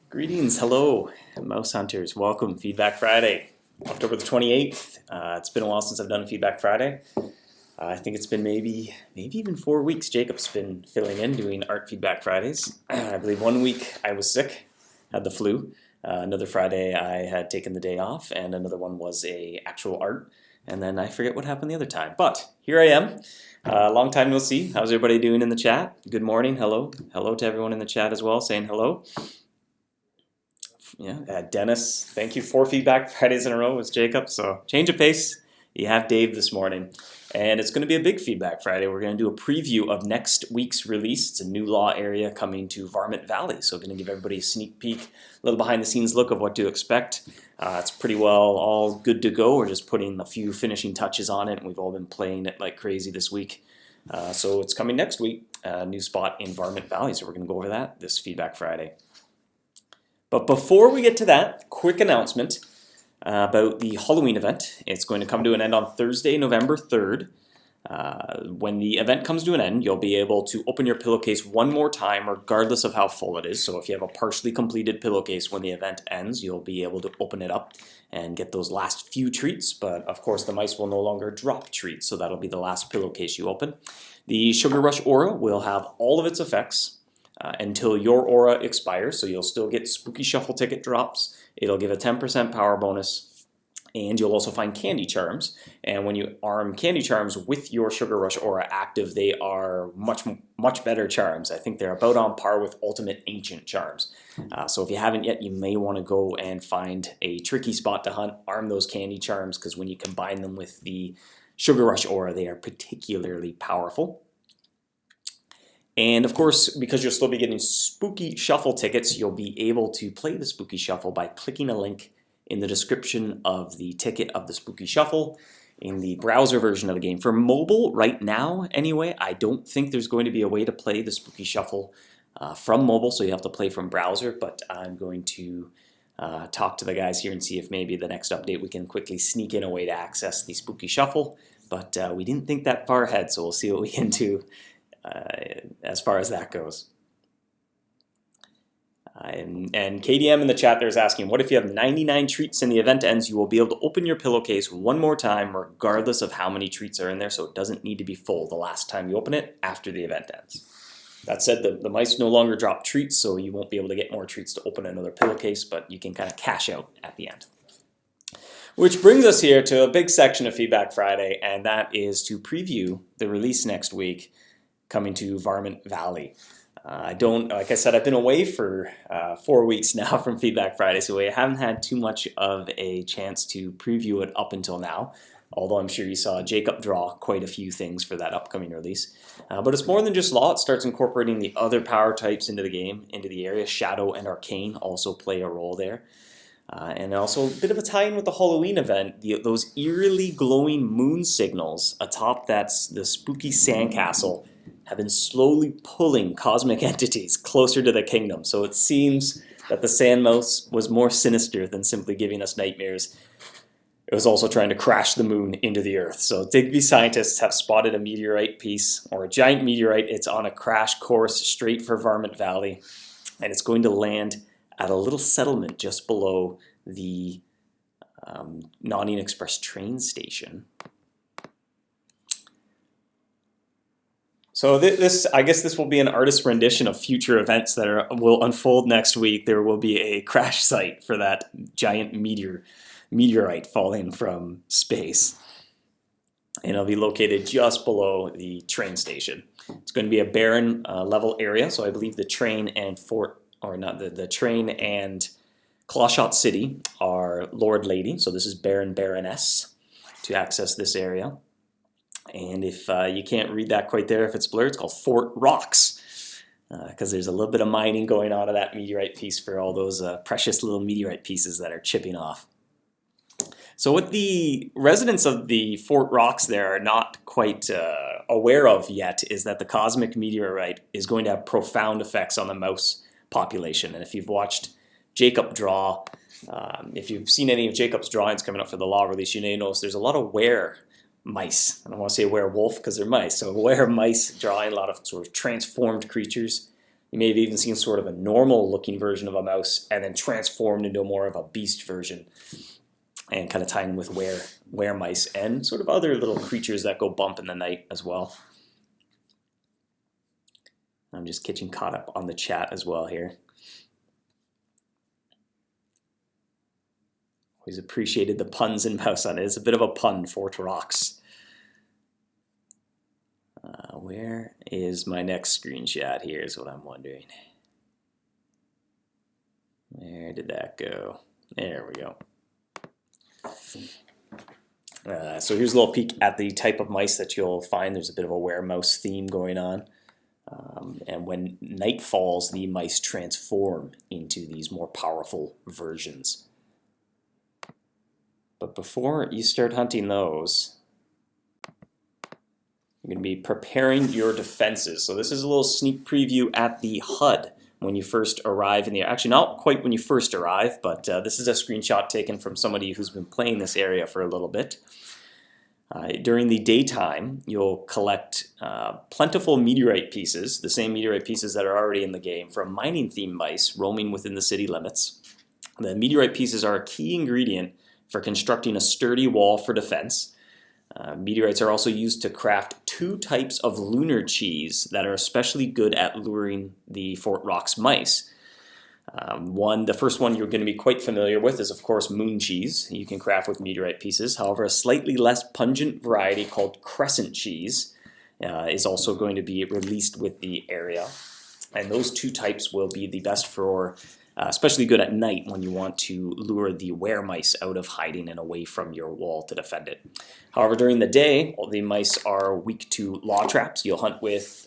Greetings, hello, Mouse Hunters. Welcome, Feedback Friday, October the 28th. It's been a while since I've done a Feedback Friday. I think it's been maybe even 4 weeks. Jacob's been filling in, doing Art Feedback Fridays. I believe 1 week I was sick, had the flu. Another Friday I had taken the day off, and another one was a actual art. And then I forget what happened the other time. But here I am. Long time no see. How's everybody doing in the chat? Good morning. Hello. Hello to everyone in the chat as well, saying hello. Yeah, Dennis, thank you. 4 Feedback Fridays in a row with Jacob. So change of pace. You have Dave this morning. And it's going to be a big Feedback Friday. We're going to do a preview of next week's release. It's a new law area coming to Varmint Valley. So we're going to give everybody a sneak peek, a little behind the scenes look of what to expect. It's pretty well all good to go. We're just putting a few finishing touches on it. And we've all been playing it like crazy this week. So it's coming next week, a new spot in Varmint Valley. So we're going to go over that this Feedback Friday. But before we get to that, quick announcement about the Halloween event. It's going to come to an end on Thursday, November 3rd. When the event comes to an end, you'll be able to open your pillowcase one more time, regardless of how full it is. So if you have a partially completed pillowcase when the event ends, you'll be able to open it up and get those last few treats. But of course, the mice will no longer drop treats, so that'll be the last pillowcase you open. The Sugar Rush Aura will have all of its effects until your aura expires, so you'll still get Spooky Shuffle ticket drops. It'll give a 10% power bonus, and you'll also find Candy Charms. And when you arm Candy Charms with your Sugar Rush Aura active, they are much better charms. I think they're about on par with Ultimate Ancient Charms. So if you haven't yet, you may want to go and find a tricky spot to hunt, arm those Candy Charms, because when you combine them with the Sugar Rush Aura, they are particularly powerful. And of course, because you'll still be getting Spooky Shuffle tickets, you'll be able to play the Spooky Shuffle by clicking a link in the description of the ticket of the Spooky Shuffle in the browser version of the game. For mobile, right now anyway, I don't think there's going to be a way to play the Spooky Shuffle from mobile, so you have to play from browser, but I'm going to talk to the guys here and see if maybe the next update we can quickly sneak in a way to access the Spooky Shuffle, but we didn't think that far ahead, so we'll see what we can do as far as that goes. And KDM in the chat there is asking, what if you have 99 treats and the event ends? You will be able to open your pillowcase one more time regardless of how many treats are in there, so it doesn't need to be full the last time you open it after the event ends. That said, the mice no longer drop treats, so you won't be able to get more treats to open another pillowcase, but you can kind of cash out at the end. Which brings us here to a big section of Feedback Friday, and that is to preview the release next week coming to Varmint Valley. Like I said, I've been away for 4 weeks now from Feedback Friday, so I haven't had too much of a chance to preview it up until now, although I'm sure you saw Jacob draw quite a few things for that upcoming release. But it's more than just Law. It starts incorporating the other power types into the game, into the area. Shadow and Arcane also play a role there. And also a bit of a tie-in with the Halloween event, those eerily glowing moon signals atop that's the spooky sandcastle have been slowly pulling cosmic entities closer to the kingdom. So it seems that the Sand Mouse was more sinister than simply giving us nightmares. It was also trying to crash the moon into the Earth. So Digby scientists have spotted a meteorite piece, or a giant meteorite. It's on a crash course straight for Varmint Valley, and it's going to land at a little settlement just below the Nottingham Express train station. So I guess this will be an artist's rendition of future events that will unfold next week. There will be a crash site for that giant meteorite falling from space. And it'll be located just below the train station. It's going to be a barren level area, so I believe the train and fort or not the train and Clawshot City are Lord Lady, so this is Baron Baroness to access this area. And if you can't read that quite there, if it's blurred, it's called Fort Rocks, because there's a little bit of mining going on of that meteorite piece for all those precious little meteorite pieces that are chipping off. So what the residents of the Fort Rocks there are not quite aware of yet is that the cosmic meteorite is going to have profound effects on the mouse population. And if you've watched Jacob draw, if you've seen any of Jacob's drawings coming up for the law release, you may notice there's a lot of mice. I don't want to say werewolf because they're mice. So mice drawing a lot of sort of transformed creatures. You may have even seen sort of a normal looking version of a mouse and then transformed into more of a beast version, and kind of tying with mice and sort of other little creatures that go bump in the night as well. I'm just getting caught up on the chat as well here. Always appreciated the puns in MouseHunt. It's a bit of a pun, Fort Rocks. Where is my next screenshot here is what I'm wondering. Where did that go? There we go. So here's a little peek at the type of mice that you'll find. There's a bit of a weremouse theme going on. And when night falls, the mice transform into these more powerful versions. But before you start hunting those, you're going to be preparing your defenses. So this is a little sneak preview at the HUD when you first arrive in the area. Actually, not quite when you first arrive, but this is a screenshot taken from somebody who's been playing this area for a little bit. During the daytime, you'll collect plentiful meteorite pieces, the same meteorite pieces that are already in the game, from mining-themed mice roaming within the city limits. The meteorite pieces are a key ingredient for constructing a sturdy wall for defense. Meteorites are also used to craft 2 types of lunar cheese that are especially good at luring the Fort Rocks mice. The first one you're going to be quite familiar with is, of course, moon cheese. You can craft with meteorite pieces. However, a slightly less pungent variety called crescent cheese is also going to be released with the area. And those 2 types will be the best for especially good at night when you want to lure the weremice out of hiding and away from your wall to defend it. However, during the day, the mice are weak to law traps. You'll hunt with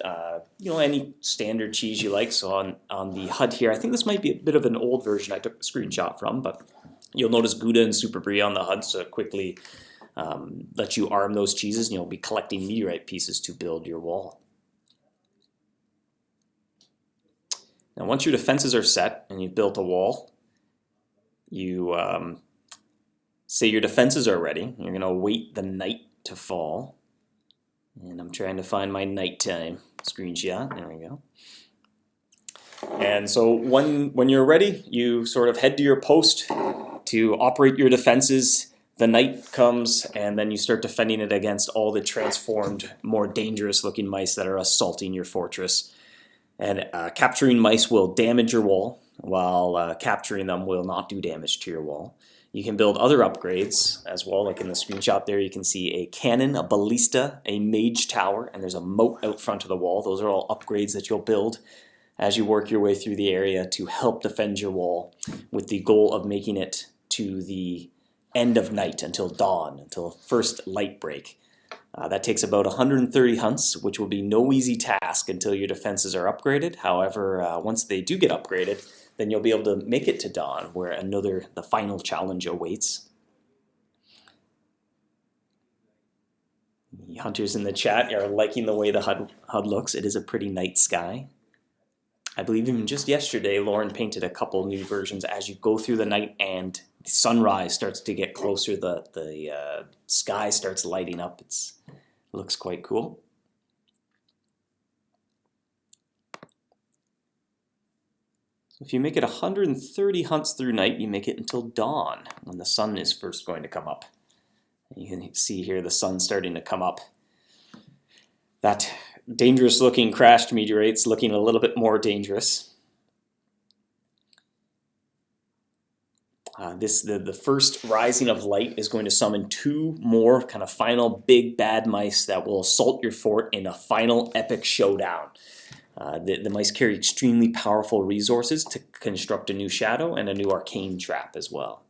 any standard cheese you like. So on the HUD here, I think this might be a bit of an old version I took a screenshot from, but you'll notice Gouda and Super Brie on the HUD, so quickly let you arm those cheeses, and you'll be collecting meteorite pieces to build your wall. Now, once your defenses are set and you've built a wall, you say your defenses are ready. You're going to wait the night to fall. And I'm trying to find my nighttime screenshot. There we go. And so when you're ready, you sort of head to your post to operate your defenses. The night comes, and then you start defending it against all the transformed, more dangerous-looking mice that are assaulting your fortress. And capturing mice will damage your wall, while capturing them will not do damage to your wall. You can build other upgrades as well, like in the screenshot there you can see a cannon, a ballista, a mage tower, and there's a moat out front of the wall. Those are all upgrades that you'll build as you work your way through the area to help defend your wall, with the goal of making it to the end of night, until dawn, until first light break. That takes about 130 hunts, which will be no easy task until your defenses are upgraded. However, once they do get upgraded, then you'll be able to make it to dawn, where the final challenge awaits. The hunters in the chat are liking the way the HUD looks. It is a pretty night sky. I believe even just yesterday, Lauren painted a couple new versions. As you go through the night and the sunrise starts to get closer, the sky starts lighting up. It looks quite cool. So if you make it 130 hunts through night, you make it until dawn, when the sun is first going to come up. And you can see here the sun starting to come up. That dangerous looking crashed meteorite's looking a little bit more dangerous. The first rising of light is going to summon 2 more kind of final big bad mice that will assault your fort in a final epic showdown. The mice carry extremely powerful resources to construct a new shadow and a new arcane trap as well,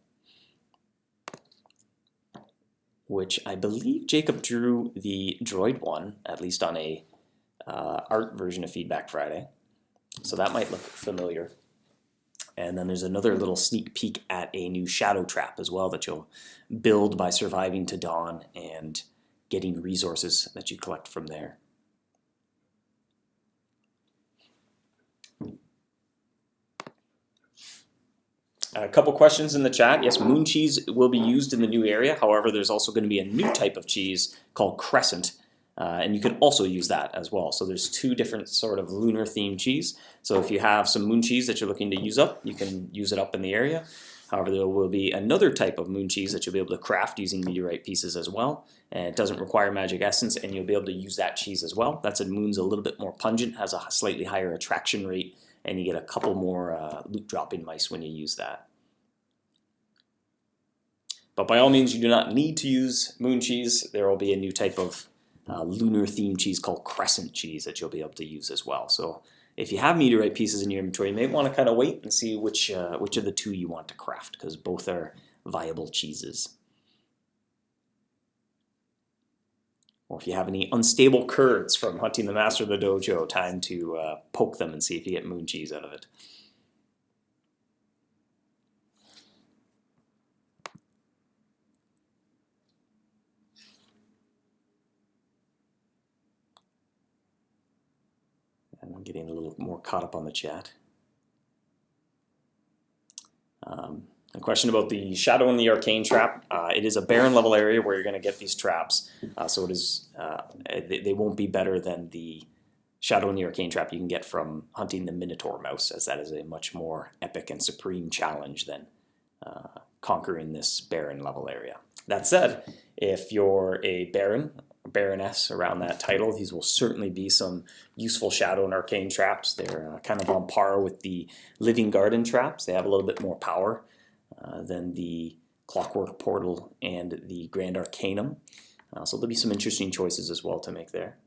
which I believe Jacob drew the droid one, at least on a art version of Feedback Friday. So that might look familiar. And then there's another little sneak peek at a new shadow trap as well that you'll build by surviving to dawn and getting resources that you collect from there. A couple questions in the chat. Yes, moon cheese will be used in the new area. However, there's also going to be a new type of cheese called crescent, and you can also use that as well. So there's two different sort of lunar themed cheese. So if you have some moon cheese that you're looking to use up, you can use it up in the area. However, there will be another type of moon cheese that you'll be able to craft using meteorite pieces as well. And it doesn't require magic essence, and you'll be able to use that cheese as well. That said, moon's a little bit more pungent, has a slightly higher attraction rate, and you get a couple more loot dropping mice when you use that. But by all means, you do not need to use moon cheese. There will be a new type of lunar themed cheese called crescent cheese that you'll be able to use as well. So if you have meteorite pieces in your inventory, you may want to kind of wait and see which of the two you want to craft, because both are viable cheeses. Or if you have any unstable curds from hunting the master of the dojo, time to poke them and see if you get moon cheese out of it. And I'm getting a little more caught up on the chat. A question about the shadow and the arcane trap. It is a barren level area where you're going to get these traps, so it is they won't be better than the shadow and the arcane trap you can get from hunting the Minotaur mouse, as that is a much more epic and supreme challenge than conquering this barren level area. That said, if you're a baron, baroness around that title, these will certainly be some useful shadow and arcane traps. They're kind of on par with the living garden traps. They have a little bit more power than the Clockwork Portal and the Grand Arcanum. So there'll be some interesting choices as well to make there.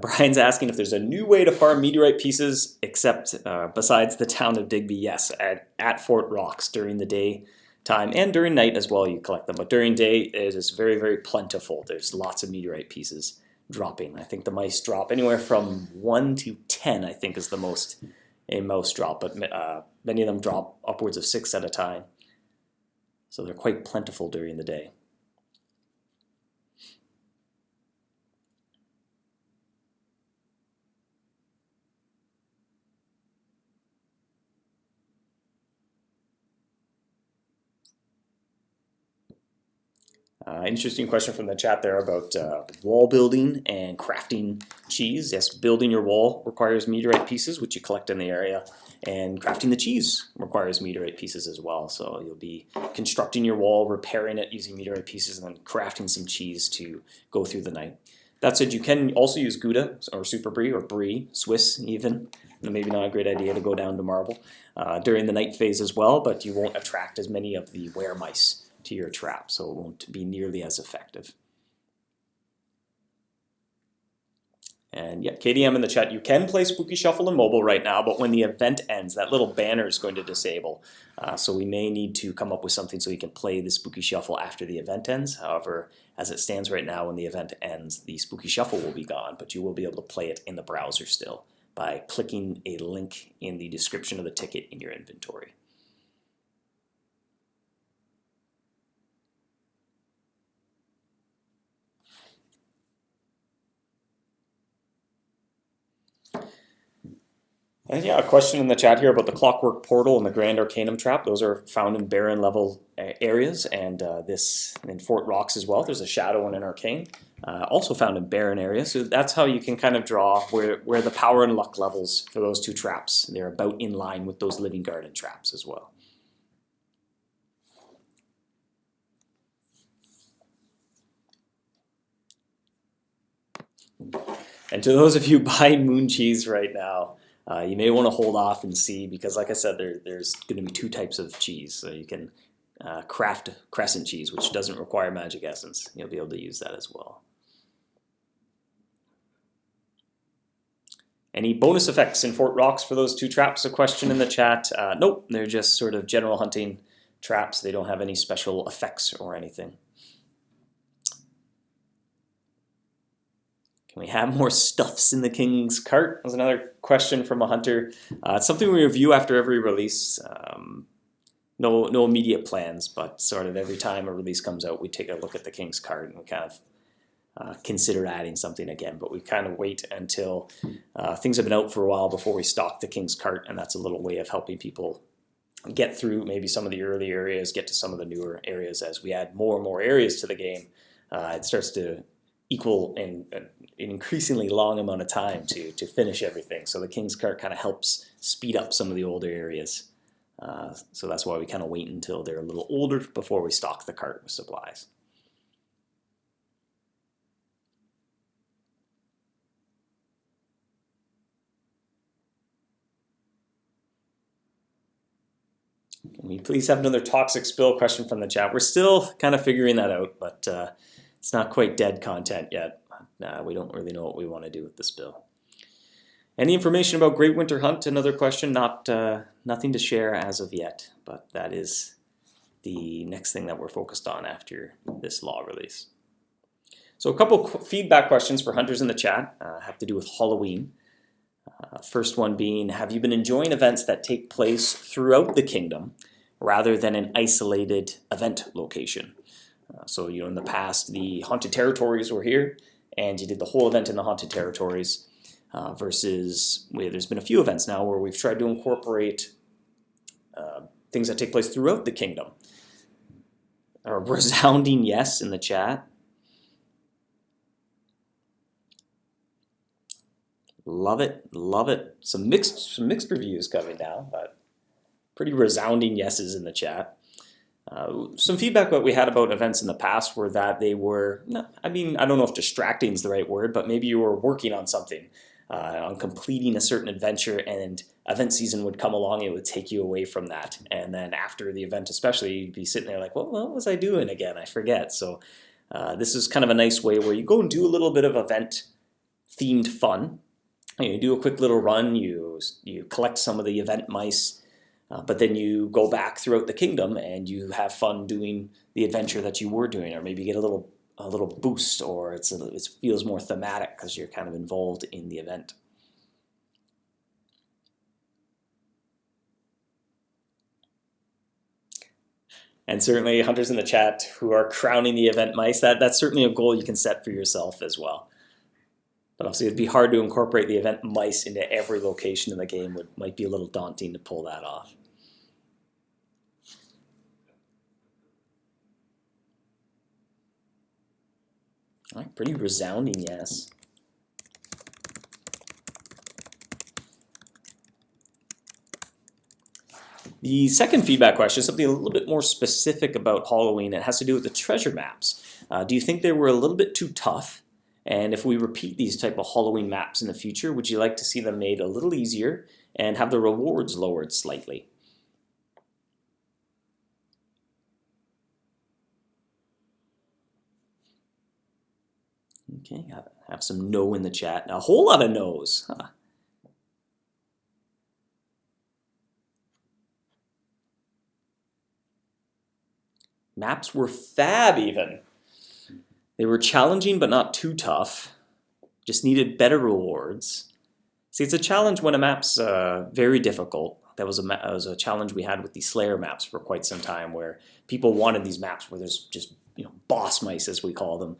Brian's asking if there's a new way to farm meteorite pieces except besides the town of Digby. Yes, at Fort Rocks during the day time and during night as well you collect them. But during day it is very, very plentiful. There's lots of meteorite pieces dropping. I think the mice drop anywhere from 1 to 10, I think is the most a mouse drop, but many of them drop upwards of 6 at a time. So they're quite plentiful during the day. Interesting question from the chat there about wall building and crafting cheese. Yes, building your wall requires meteorite pieces, which you collect in the area, and crafting the cheese requires meteorite pieces as well. So you'll be constructing your wall, repairing it using meteorite pieces, and then crafting some cheese to go through the night. That said, you can also use Gouda or Super Brie or Brie, Swiss even. Maybe not a great idea to go down to marble during the night phase as well, but you won't attract as many of the were-mice to your trap, so it won't be nearly as effective. And yeah, KDM in the chat, you can play Spooky Shuffle in mobile right now, but when the event ends, that little banner is going to disable. So we may need to come up with something so you can play the Spooky Shuffle after the event ends. However, as it stands right now, when the event ends, the Spooky Shuffle will be gone, but you will be able to play it in the browser still by clicking a link in the description of the ticket in your inventory. And yeah, a question in the chat here about the Clockwork Portal and the Grand Arcanum Trap. Those are found in barren level areas, and this in Fort Rocks as well. There's a Shadow and an Arcane, also found in barren areas. So that's how you can kind of draw where the power and luck levels for those two traps. They're about in line with those Living Garden traps as well. And to those of you buying moon cheese right now, you may want to hold off and see, because like I said, there's going to be two types of cheese. So you can craft crescent cheese, which doesn't require magic essence. You'll be able to use that as well. Any bonus effects in Fort Rocks for those 2 traps? A question in the chat. Nope, they're just sort of general hunting traps. They don't have any special effects or anything. Can we have more stuffs in the King's cart? Was another question from a hunter. It's something we review after every release. No immediate plans, but sort of every time a release comes out, we take a look at the King's cart and we kind of consider adding something again. But we kind of wait until things have been out for a while before we stock the King's cart, and that's a little way of helping people get through maybe some of the early areas, get to some of the newer areas. As we add more and more areas to the game, it starts to equal an increasingly long amount of time to finish everything. So the King's cart kind of helps speed up some of the older areas. So that's why we kind of wait until they're a little older before we stock the cart with supplies. Can we please have another toxic spill question from the chat? We're still kind of figuring that out, but it's not quite dead content yet. We don't really know what we want to do with the spill. Any information about Great Winter Hunt? Another question. Nothing to share as of yet, but that is the next thing that we're focused on after this law release. So a couple feedback questions for hunters in the chat have to do with Halloween. First one being, have you been enjoying events that take place throughout the kingdom rather than an isolated event location? So in the past, the Haunted Territories were here, and you did the whole event in the Haunted Territories, versus there's been a few events now where we've tried to incorporate things that take place throughout the kingdom. A resounding yes in the chat. Love it, love it. Some mixed reviews coming down, but pretty resounding yeses in the chat. Some feedback that we had about events in the past were that they were, I don't know if distracting is the right word, but maybe you were working on something, on completing a certain adventure, and event season would come along and it would take you away from that. And then after the event especially, you'd be sitting there like, well, what was I doing again? I forget. So this is kind of a nice way where you go and do a little bit of event-themed fun. You do a quick little run, you collect some of the event mice, but then you go back throughout the kingdom and you have fun doing the adventure that you were doing, or maybe you get a little boost, or it feels more thematic because you're kind of involved in the event. And certainly hunters in the chat who are crowning the event mice, that's certainly a goal you can set for yourself as well. But obviously it'd be hard to incorporate the event mice into every location in the game. Might be a little daunting to pull that off. All right, pretty resounding yes. The second feedback question is something a little bit more specific about Halloween. It has to do with the treasure maps. Do you think they were a little bit too tough? And if we repeat these type of Halloween maps in the future, would you like to see them made a little easier and have the rewards lowered slightly? Okay, have some no in the chat. A whole lot of no's. Huh. Maps were fab even. They were challenging but not too tough. Just needed better rewards. See, it's a challenge when a map's very difficult. That was a challenge we had with the Slayer maps for quite some time, where people wanted these maps where there's just boss mice, as we call them,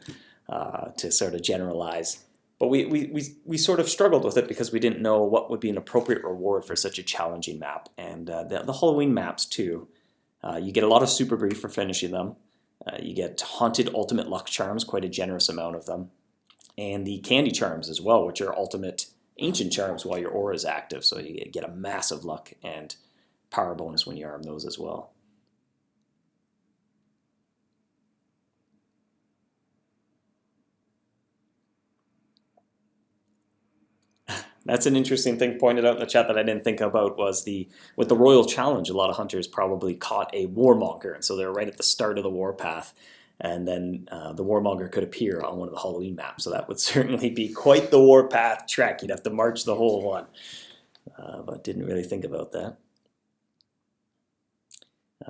to sort of generalize. But we sort of struggled with it because we didn't know what would be an appropriate reward for such a challenging map. And the Halloween maps too. You get a lot of super brief for finishing them. You get Haunted Ultimate Luck Charms, quite a generous amount of them. And the Candy Charms as well, which are Ultimate Ancient Charms while your aura is active. So you get a massive luck and power bonus when you arm those as well. That's an interesting thing pointed out in the chat that I didn't think about, was with the Royal Challenge, a lot of hunters probably caught a Warmonger, and so they're right at the start of the warpath. and then the Warmonger could appear on one of the Halloween maps. So that would certainly be quite the warpath trek. You'd have to march the whole one, but didn't really think about that.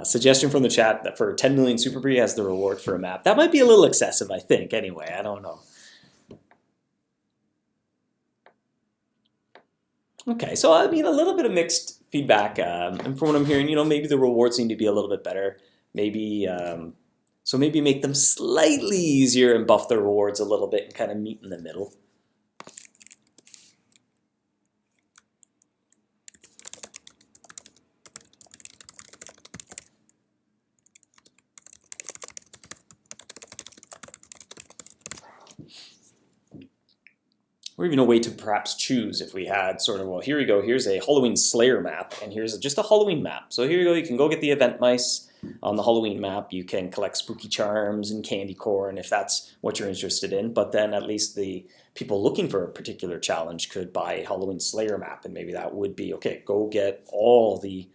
Suggestion from the chat that for 10 million Super Brie as the reward for a map. That might be a little excessive, I think. Anyway, I don't know. Okay, so I mean, a little bit of mixed feedback, and from what I'm hearing, maybe the rewards need to be a little bit better. Maybe, so maybe make them slightly easier and buff the rewards a little bit and kind of meet in the middle. Or even a way to perhaps choose if we had sort of, well, here we go, here's a Halloween Slayer map, and here's just a Halloween map. So here you go, you can go get the event mice on the Halloween map. You can collect spooky charms and candy corn if that's what you're interested in, but then at least the people looking for a particular challenge could buy a Halloween Slayer map, and maybe that would be, okay, go get all the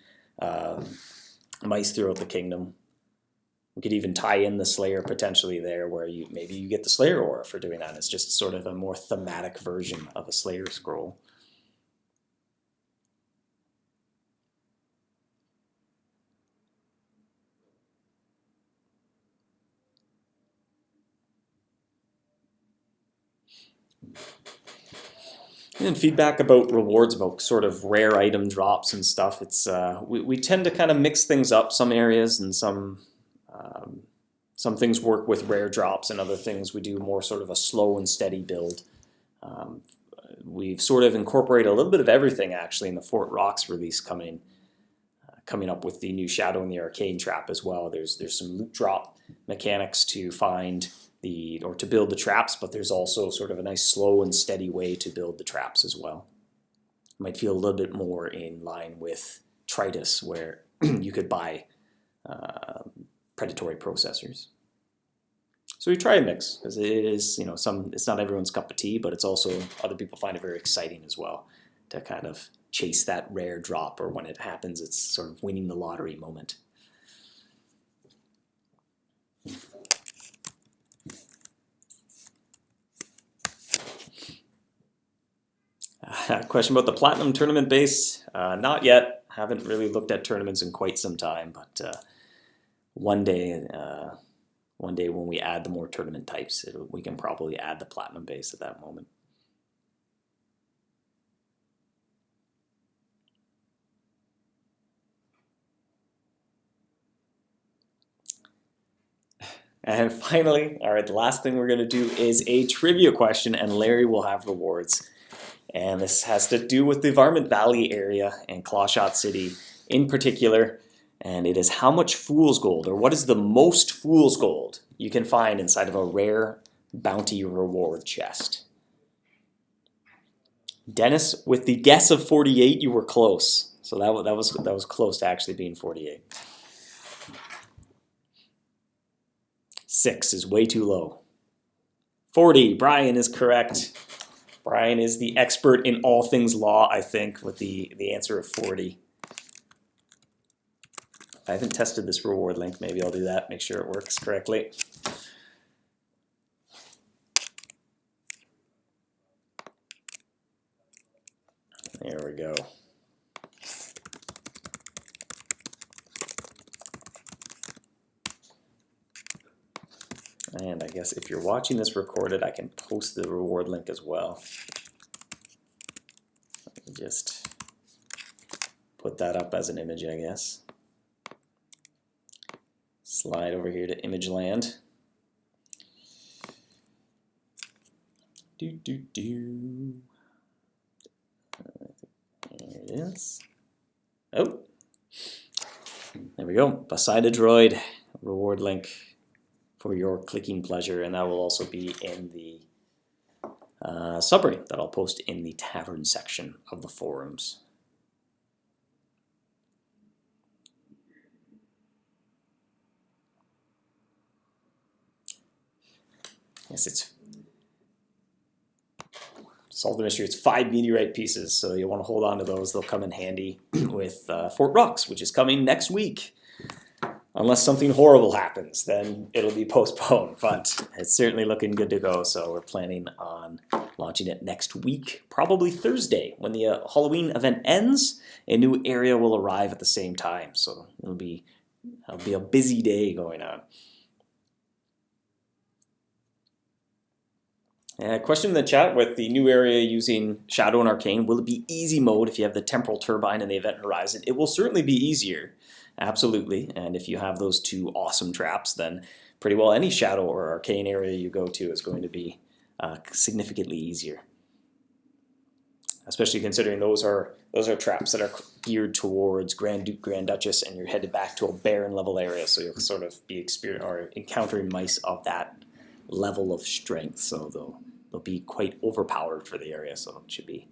mice throughout the kingdom. We could even tie in the Slayer potentially there, where maybe you get the Slayer aura for doing that. It's just sort of a more thematic version of a Slayer scroll. And feedback about rewards, about sort of rare item drops and stuff. It's we tend to kind of mix things up. Some areas and some things work with rare drops, and other things we do more sort of a slow and steady build. We've sort of incorporated a little bit of everything actually in the Fort Rocks release coming up with the new Shadow and the Arcane Trap as well. There's some loot drop mechanics to find to build the traps, but there's also sort of a nice slow and steady way to build the traps as well. It might feel a little bit more in line with Tritus, where you could buy predatory processors. So we try a mix, because it is, it's not everyone's cup of tea, but it's also, other people find it very exciting as well to kind of chase that rare drop, or when it happens, it's sort of winning the lottery moment. Question about the Platinum tournament base? Not yet. Haven't really looked at tournaments in quite some time, but one day when we add the more tournament types, we can probably add the Platinum base at that moment. And finally, all right, the last thing we're going to do is a trivia question, and Larry will have rewards. And this has to do with the Varmint Valley area and Clawshot City in particular. And it is how much Fool's Gold, or what is the most Fool's Gold you can find inside of a rare bounty reward chest. Dennis, with the guess of 48, you were close. So that was close to actually being 48. 6 is way too low. 40, Brian is correct. Brian is the expert in all things law, I think, with the answer of 40. I haven't tested this reward link. Maybe I'll do that, make sure it works correctly. There we go. And I guess if you're watching this recorded, I can post the reward link as well. Let me just put that up as an image, I guess. Slide over here to image land. There it is. Oh, there we go. Beside a droid, reward link for your clicking pleasure, and that will also be in the summary that I'll post in the tavern section of the forums. Yes, it's solve the mystery. It's 5 meteorite pieces, so you'll want to hold on to those. They'll come in handy with Fort Rocks, which is coming next week. unless something horrible happens, then it'll be postponed. But it's certainly looking good to go. So we're planning on launching it next week, probably Thursday. When the Halloween event ends, a new area will arrive at the same time. So it'll be a busy day going on. Question in the chat with the new area using Shadow and Arcane, will it be easy mode if you have the Temporal Turbine and the Event Horizon? It will certainly be easier, absolutely. And if you have those two awesome traps, then pretty well any Shadow or Arcane area you go to is going to be significantly easier. Especially considering those are traps that are geared towards Grand Duke, Grand Duchess, and you're headed back to a Baron level area, so you'll sort of be encountering mice of that level of strength. So they'll be quite overpowered for the area, so it should be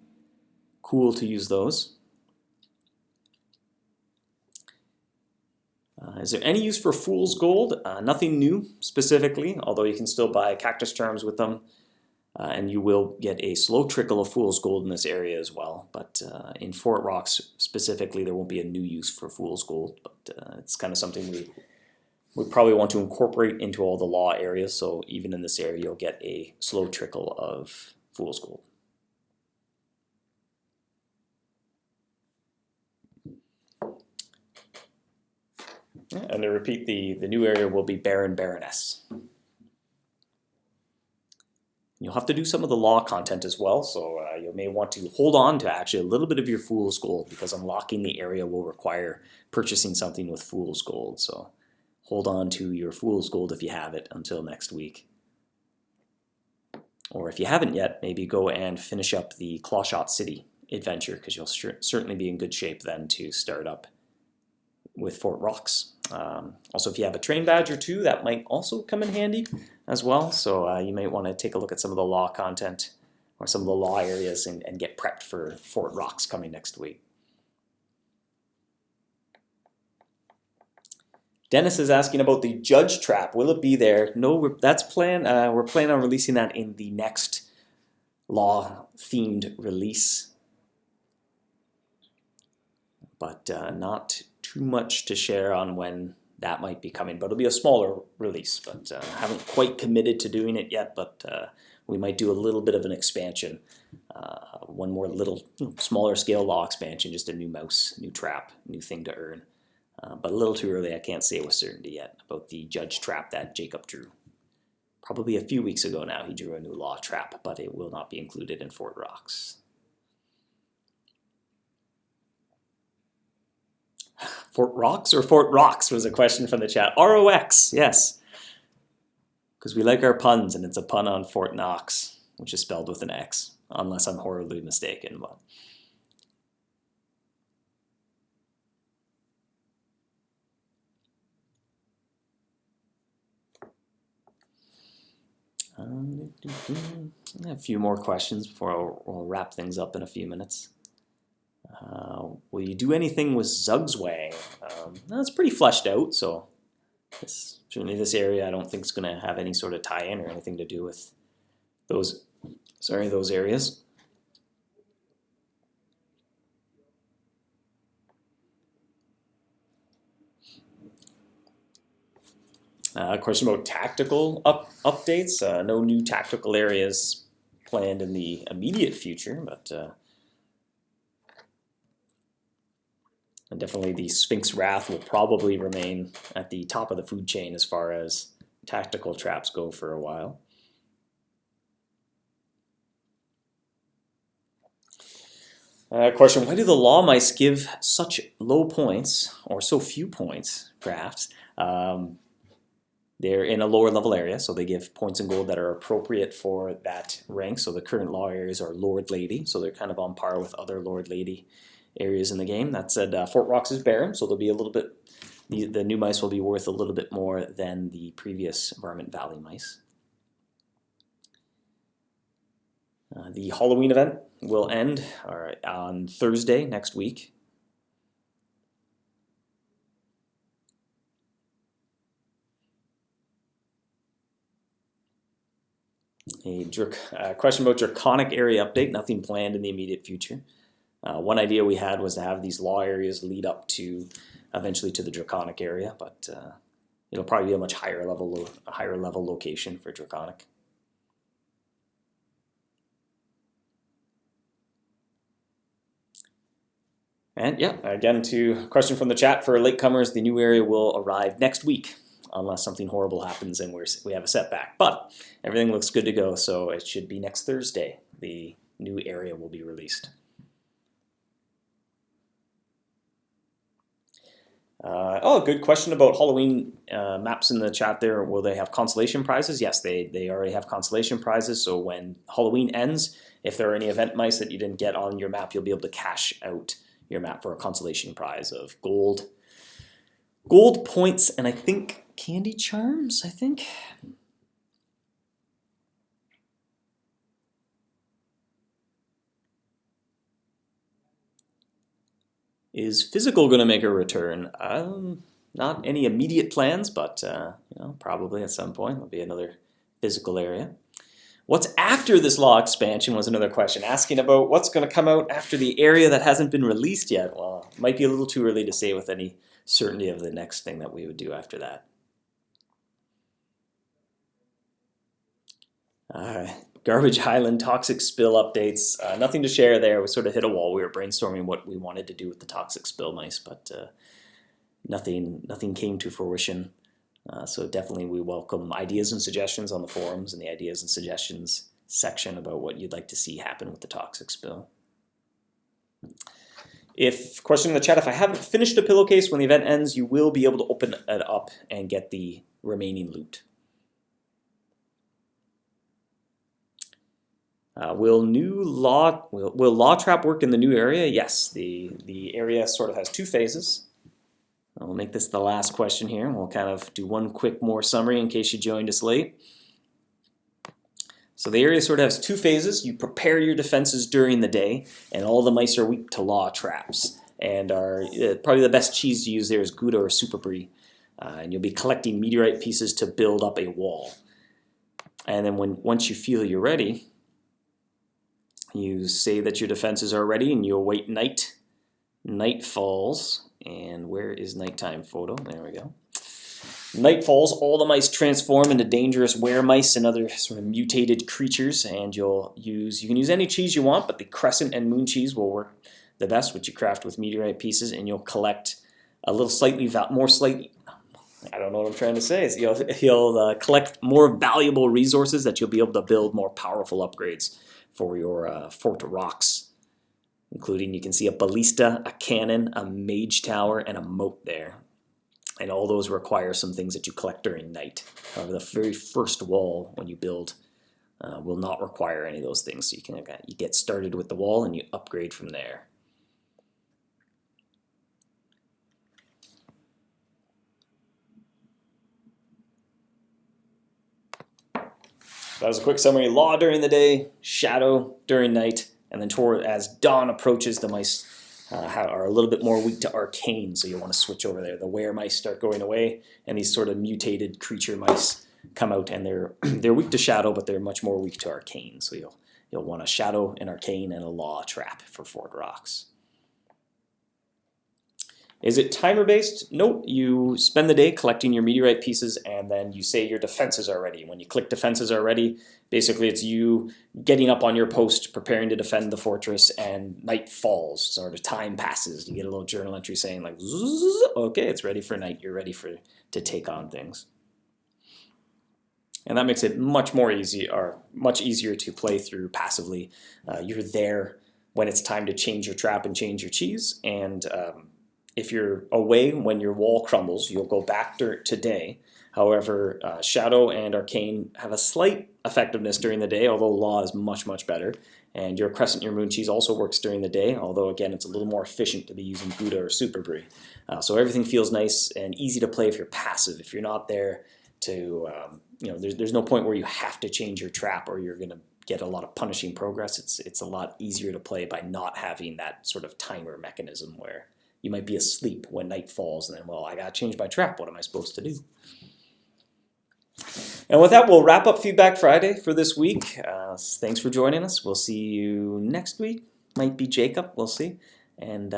cool to use those. Is there any use for Fool's Gold? Nothing new specifically, although you can still buy Cactus Charms with them, and you will get a slow trickle of Fool's Gold in this area as well. But in Fort Rocks specifically, there won't be a new use for Fool's Gold, but it's kind of something we probably want to incorporate into all the law areas, so even in this area you'll get a slow trickle of Fool's Gold. And to repeat, the new area will be Baron, Baroness. You'll have to do some of the law content as well, so you may want to hold on to actually a little bit of your Fool's Gold, because unlocking the area will require purchasing something with Fool's Gold, so hold on to your Fool's Gold if you have it until next week. Or if you haven't yet, maybe go and finish up the Clawshot City adventure, because you'll certainly be in good shape then to start up with Fort Rocks. Also, if you have a train badge or two, that might also come in handy as well. So you might want to take a look at some of the law content or some of the law areas and get prepped for Fort Rocks coming next week. Dennis is asking about the Judge Trap. Will it be there? No, that's planned. We're planning on releasing that in the next law-themed release. But not too much to share on when that might be coming. But it'll be a smaller release. But haven't quite committed to doing it yet. But we might do a little bit of an expansion. One more little smaller scale law expansion. Just a new mouse, new trap, new thing to earn. But a little too early, I can't say with certainty yet about the Judge Trap that Jacob drew. Probably a few weeks ago now he drew a new law trap, but it will not be included in Fort Rocks. Fort Rocks or Fort Rocks was a question from the chat. R-O-X, yes. Because we like our puns, and it's a pun on Fort Knox, which is spelled with an X, unless I'm horribly mistaken. But a few more questions before we'll wrap things up in a few minutes. Will you do anything with Zugzwang? That's pretty fleshed out, so certainly this area I don't think is going to have any sort of tie-in or anything to do with those areas. Question about tactical updates. No new tactical areas planned in the immediate future, but and definitely the Sphinx Wrath will probably remain at the top of the food chain as far as tactical traps go for a while. Question, why do the law mice give such low points, or so few points, perhaps? They're in a lower level area, so they give points in gold that are appropriate for that rank. So the current law areas are Lord Lady, so they're kind of on par with other Lord Lady areas in the game. That said, Fort Rocks is Baron, so there'll be a little bit, the new mice will be worth a little bit more than the previous Varmint Valley mice. The Halloween event will end on Thursday next week. A question about Draconic area update, nothing planned in the immediate future. One idea we had was to have these law areas lead up to eventually to the Draconic area, but it'll probably be a much higher level location for Draconic. And yeah, again, to question from the chat, for latecomers, the new area will arrive next week, unless something horrible happens and we have a setback. But everything looks good to go, so it should be next Thursday. The new area will be released. Good question about Halloween maps in the chat there. Will they have consolation prizes? Yes, they already have consolation prizes. So when Halloween ends, if there are any event mice that you didn't get on your map, you'll be able to cash out your map for a consolation prize of gold points, and I think candy charms, I think. Is physical going to make a return? Not any immediate plans, but probably at some point there'll be another physical area. What's after this law expansion was another question, asking about what's going to come out after the area that hasn't been released yet. Well, it might be a little too early to say with any certainty of the next thing that we would do after that. Garbage Island toxic spill updates. Nothing to share there. We sort of hit a wall. We were brainstorming what we wanted to do with the toxic spill mice, but nothing came to fruition. So definitely we welcome ideas and suggestions on the forums and the ideas and suggestions section about what you'd like to see happen with the toxic spill. Question in the chat, if I haven't finished a pillowcase when the event ends, you will be able to open it up and get the remaining loot. Will law trap work in the new area? Yes, the area sort of has two phases. I'll make this the last question here, and we'll kind of do one quick more summary in case you joined us late. So the area sort of has two phases. You prepare your defenses during the day, and all the mice are weak to law traps. And probably the best cheese to use there is Gouda or Super Brie. And you'll be collecting meteorite pieces to build up a wall. And then once you feel you're ready, you say that your defenses are ready, and you await night. Night falls. And where is nighttime photo? There we go. Night falls, all the mice transform into dangerous were-mice and other sort of mutated creatures, and you can use any cheese you want, but the crescent and moon cheese will work the best, which you craft with meteorite pieces, and you'll collect a little I don't know what I'm trying to say. You'll collect more valuable resources that you'll be able to build more powerful upgrades for your Fort Rocks. Including, you can see a ballista, a cannon, a mage tower, and a moat there. And all those require some things that you collect during night. However, the very first wall when you build will not require any of those things. So you get started with the wall and you upgrade from there. That was a quick summary. Law during the day, shadow during night. And then as dawn approaches, the mice are a little bit more weak to arcane, so you'll want to switch over there. The were mice start going away, and these sort of mutated creature mice come out, and they're weak to shadow, but they're much more weak to arcane. So you'll want a shadow, an arcane, and a law trap for Fort Rocks. Is it timer based? Nope. You spend the day collecting your meteorite pieces, and then you say your defenses are ready. When you click defenses are ready, basically it's you getting up on your post, preparing to defend the fortress, and night falls. Sort of time passes. You get a little journal entry saying like, okay, it's ready for night. You're ready to take on things. And that makes it much easier to play through passively. You're there when it's time to change your trap and change your cheese, and if you're away when your wall crumbles, you'll go back to day. However, Shadow and Arcane have a slight effectiveness during the day, although Law is much, much better. And your Crescent, your Moon Cheese also works during the day, although again, it's a little more efficient to be using Gouda or Super Brie. So everything feels nice and easy to play if you're passive. If you're not there to, there's no point where you have to change your trap or you're going to get a lot of punishing progress. It's a lot easier to play by not having that sort of timer mechanism where you might be asleep when night falls and then, well, I got to change my trap. What am I supposed to do? And with that, we'll wrap up Feedback Friday for this week. Thanks for joining us. We'll see you next week. Might be Jacob. We'll see. And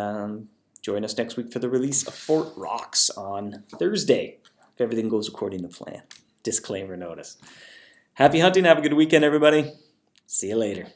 join us next week for the release of Fort Rocks on Thursday, if everything goes according to plan. Disclaimer notice. Happy hunting. Have a good weekend, everybody. See you later.